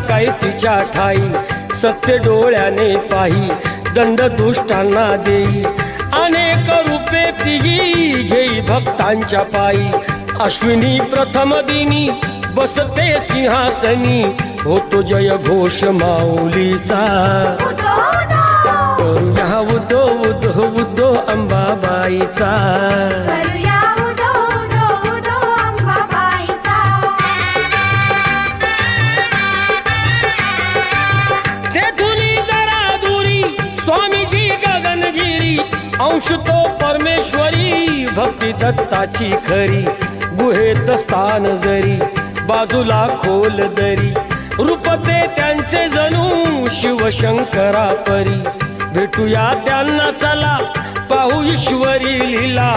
काय तिच्या ठाई, सत्य डोळ्याने पाही दंड दुष्टांना देई, अनेक रूपे तिही घेई भक्तांच्या पायी, अश्विनी प्रथम दिनी बसते सिंहासनी, होतो जय घोष माऊलीचा, करूया उदो उदो उदो अंबाबाईचा, करूया उदो उदो उदो अंबाबाईचा. तेथुनी जरा दुरी स्वामीजी गगनगिरी, अंश तो परमेश्वरी भक्ती दत्ताची खरी, गुहेत स्थान जरी बाजूला खोल दरी, रूपते त्यांचे जणू शिवशंकरा परी, भेटूया त्यांना चला पाहू ईश्वरी लीला.